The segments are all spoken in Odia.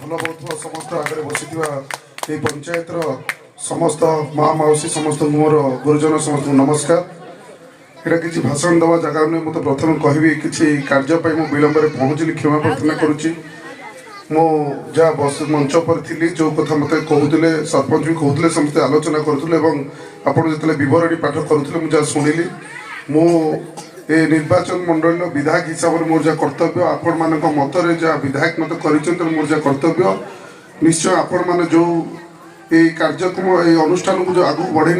ଭଲ ପାଉଥିବା ସମସ୍ତ ଆଗରେ ବସିଥିବା ଏହି ପଞ୍ଚାୟତର ସମସ୍ତ ମା ମାଉସୀ ସମସ୍ତଙ୍କୁ ମୋର ଗୁରୁଜନ ସମସ୍ତଙ୍କୁ ନମସ୍କାର। ଏଇଟା କିଛି ଭାଷଣ ଦେବା ଜାଗା ନୁହେଁ। ମୁଁ ତ ପ୍ରଥମେ କହିବି କିଛି କାର୍ଯ୍ୟ ପାଇଁ ମୁଁ ବିଳମ୍ବରେ ପହଞ୍ଚିଲି, କ୍ଷମା ପ୍ରାର୍ଥନା କରୁଛି। ମୁଁ ଯାହା ମଞ୍ଚ ଉପରେ ଥିଲି, ଯେଉଁ କଥା ମୋତେ କହୁଥିଲେ, ସରପଞ୍ଚ ବି କହୁଥିଲେ, ସମସ୍ତେ ଆଲୋଚନା କରୁଥିଲେ ଏବଂ ଆପଣ ଯେତେବେଳେ ବିବରଣୀ ପାଠ କରୁଥିଲେ ମୁଁ ଯାହା ଶୁଣିଲି, ମୁଁ ଏ ନିର୍ବାଚନ ମଣ୍ଡଳୀର ବିଧାୟକ ହିସାବରେ ମୋର ଯାହା କର୍ତ୍ତବ୍ୟ, ଆପଣମାନଙ୍କ ମତରେ ଯାହା ବିଧାୟକ ମୋତେ କରିଛନ୍ତି ମୋର ଯାହା କର୍ତ୍ତବ୍ୟ, ନିଶ୍ଚୟ ଆପଣମାନେ ଯେଉଁ এই কার্যক্রম এই অনুষ্ঠানକୁ ଯେଉଁ ଆଗକୁ ବଢ଼େଇ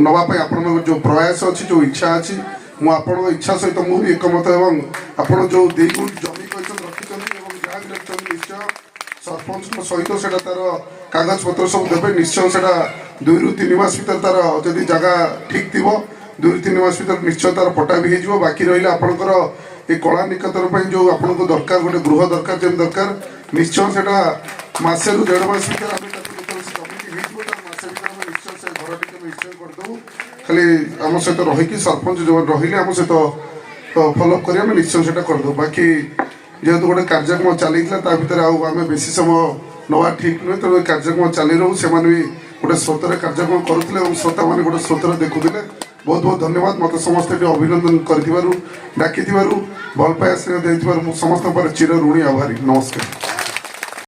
ନେବା ପାଇଁ ଆପଣଙ୍କର ଯେଉଁ ପ୍ରୟାସ ଅଛି, ଯେଉଁ ଇଚ୍ଛା ଅଛି, ମୁଁ ଆପଣଙ୍କ ଇଚ୍ଛା ସହିତ ମୁଁ ବି ଏକମତ ଏବଂ ଆପଣ ଯେଉଁ ଦୁଇ ଗୁଣ୍ଠ ଜମି କହିଛନ୍ତି ରଖିଛନ୍ତି ଏବଂ ଯାହା ବି ରଖିଛନ୍ତି ନିଶ୍ଚୟ ସରପଞ୍ଚଙ୍କ ସହିତ ସେଇଟା ତାର କାଗଜପତ୍ର ସବୁ ଦେବେ। ନିଶ୍ଚୟ ସେଇଟା 2ରୁ 3 ମାସ ଭିତରେ ତାର ଯଦି ଜାଗା ଠିକ୍ ଥିବ 2ରୁ 3 ମାସ ଭିତରେ ନିଶ୍ଚୟ ତାର ପଟା ବି ହେଇଯିବ। ବାକି ରହିଲେ ଆପଣଙ୍କର ଏ କଳା ନିକଟର ପାଇଁ ଯେଉଁ ଆପଣଙ୍କୁ ଦରକାର ଗୋଟେ ଗୃହ ଦରକାର ଯେମିତି ଦରକାର, ନିଶ୍ଚୟ ସେଇଟା ମାସେରୁ 1.5 ମାସ ଭିତରେ ଆମେ ଖାଲି ଆମ ସହିତ ରହିକି ସରପଞ୍ଚ ଯେଉଁମାନେ ରହିଲେ ଆମ ସହିତ ଫଲୋଅପ୍ କରି ଆମେ ନିଶ୍ଚୟ ସେଇଟା କରିଦେବୁ। ବାକି ଯେହେତୁ ଗୋଟେ କାର୍ଯ୍ୟକ୍ରମ ଚାଲିଥିଲା ତା ଭିତରେ ଆଉ ଆମେ ବେଶୀ ସମୟ ନେବା ଠିକ୍ ନୁହେଁ, ତେଣୁ ଏ କାର୍ଯ୍ୟକ୍ରମ ଚାଲି ରହୁ। ସେମାନେ ବି ଗୋଟେ ସ୍ରୋତରେ କାର୍ଯ୍ୟକ୍ରମ କରୁଥିଲେ ଏବଂ ଶ୍ରୋତାମାନେ ଗୋଟେ ସ୍ରୋତରେ ଦେଖୁଥିଲେ। ବହୁତ ବହୁତ ଧନ୍ୟବାଦ। ମୋତେ ସମସ୍ତେ ଏଠି ଅଭିନନ୍ଦନ କରିଥିବାରୁ, ଡାକିଥିବାରୁ, ଭଲ ପାଇବା ସ୍ନେହ ଦେଇଥିବାରୁ ମୁଁ ସମସ୍ତଙ୍କ ପରେ ଚିର ଋଣୀ ଆଭାରୀ। ନମସ୍କାର।